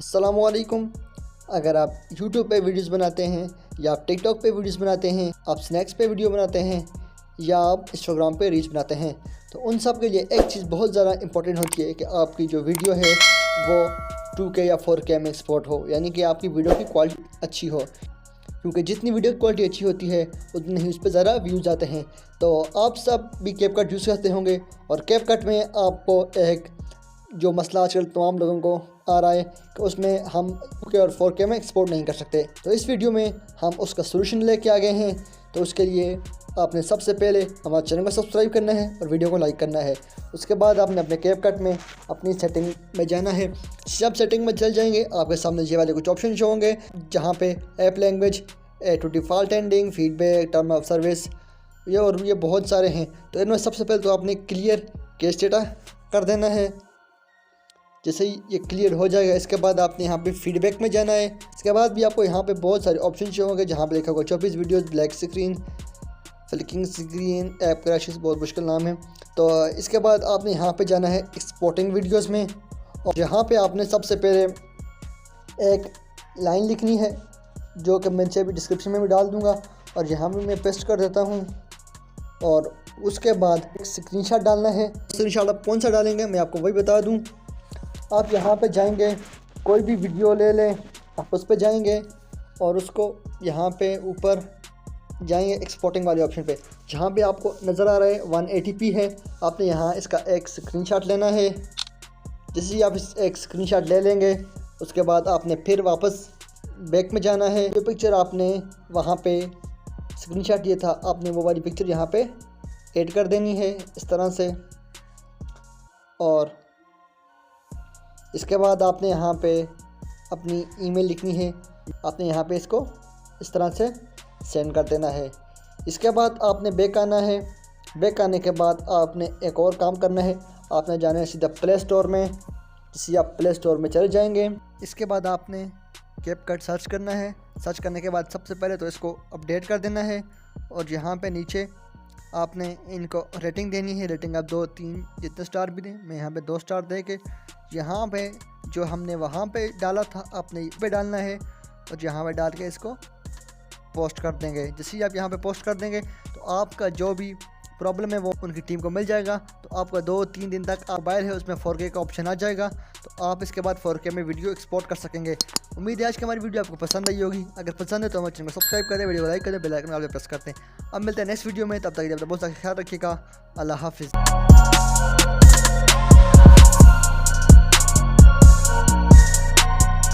अस्सलामुअलैकुम। अगर आप YouTube पे वीडियोस बनाते हैं या आप TikTok पे वीडियोस बनाते हैं, आप स्नैक्स पे वीडियो बनाते हैं या आप Instagram पे रील्स बनाते हैं, तो उन सब के लिए एक चीज़ बहुत ज़्यादा इंपॉर्टेंट होती है कि आपकी जो वीडियो है वो 2K या 4K में एक्सपोर्ट हो, यानी कि आपकी वीडियो की क्वालिटी अच्छी हो। क्योंकि जितनी वीडियो की क्वालिटी अच्छी होती है उतने ही उस पर ज़्यादा व्यूज़ आते हैं। तो आप सब भी कैपकट यूज़ करते होंगे और कैपकट में आपको एक जो मसला आजकल तमाम लोगों को आ रहा है कि उसमें हम 2K और 4K में एक्सपोर्ट नहीं कर सकते। तो इस वीडियो में हम उसका सोल्यूशन लेके आ गए हैं। तो उसके लिए आपने सबसे पहले हमारे चैनल को सब्सक्राइब करना है और वीडियो को लाइक करना है। उसके बाद आपने अपने कैपकट में अपनी सेटिंग में जाना है। जब सेटिंग में चल जाएंगे आपके सामने ये वाले कुछ ऑप्शन शो होंगे, जहाँ पे app language, to default ending, feedback, term of service, ये बहुत सारे हैं। तो इनमें सबसे पहले तो आपने क्लियर कैश डेटा कर देना है। जैसे ही ये क्लियर हो जाएगा, इसके बाद आपने यहाँ पे फीडबैक में जाना है। इसके बाद भी आपको यहाँ पे बहुत सारे ऑप्शन शो होंगे, जहाँ पे लिखा होगा 24 videos, black screen, flicking screen, app crashes, बहुत मुश्किल नाम है। तो इसके बाद आपने यहाँ पे जाना है एक्सपोर्टिंग वीडियोस में, और यहाँ पे आपने सबसे पहले एक लाइन लिखनी है जो कि मैं नीचे भी डिस्क्रिप्शन में भी डाल दूँगा, और यहाँ भी मैं पेस्ट कर देता हूँ। और उसके बाद एक स्क्रीनशॉट डालना है। स्क्रीनशॉट आप कौन सा डालेंगे मैं आपको वही बता दूँ। आप यहाँ पे जाएंगे, कोई भी वीडियो ले लें, आप उस पर जाएंगे और उसको यहाँ पे ऊपर जाएंगे एक्सपोर्टिंग वाले ऑप्शन पे, जहाँ पे आपको नज़र आ रहा है 180p है। आपने यहाँ इसका एक स्क्रीनशॉट लेना है। जैसे ही आप एक स्क्रीनशॉट ले लेंगे, उसके बाद आपने फिर वापस बैक में जाना है। जो पिक्चर आपने वहाँ पे स्क्रीनशॉट दिया था, आपने वो वाली पिक्चर यहाँ पे ऐड कर देनी है इस तरह से। और इसके बाद आपने यहाँ पे अपनी ईमेल लिखनी है। आपने यहाँ पे इसको इस तरह से सेंड कर देना है। इसके बाद आपने बैक आना है। बैक आने के बाद आपने एक और काम करना है। आपने जाना है सीधा प्ले स्टोर में। जैसे आप प्ले स्टोर में चले जाएंगे, इसके बाद आपने कैपकट सर्च करना है। सर्च करने के बाद सबसे पहले तो इसको अपडेट कर देना है, और यहाँ पे नीचे आपने इनको रेटिंग देनी है। रेटिंग आप 2-3 जितने स्टार भी दें, मैं यहाँ पे 2 स्टार दे के यहाँ पे जो हमने वहाँ पे डाला था आपने ये पे डालना है, और यहाँ पे डाल के इसको पोस्ट कर देंगे। जैसे ही आप यहाँ पे पोस्ट कर देंगे तो आपका जो भी प्रॉब्लम है वो उनकी टीम को मिल जाएगा। तो आपका 2-3 दिन तक मोबाइल है उसमें 4K का ऑप्शन आ जाएगा, तो आप इसके बाद 4K में वीडियो एक्सपोर्ट कर सकेंगे। उम्मीद है आज की हमारी वीडियो आपको पसंद आई होगी। अगर पसंद है तो हमारे चैनल को सब्सक्राइब करें, वीडियो को लाइक करें, बेल आइकन वाले प्रेस करते हैं। अब मिलते हैं नेक्स्ट वीडियो में, तब तक अपना बहुत सारा ख्याल रखिएगा। अल्लाह हाफिज़।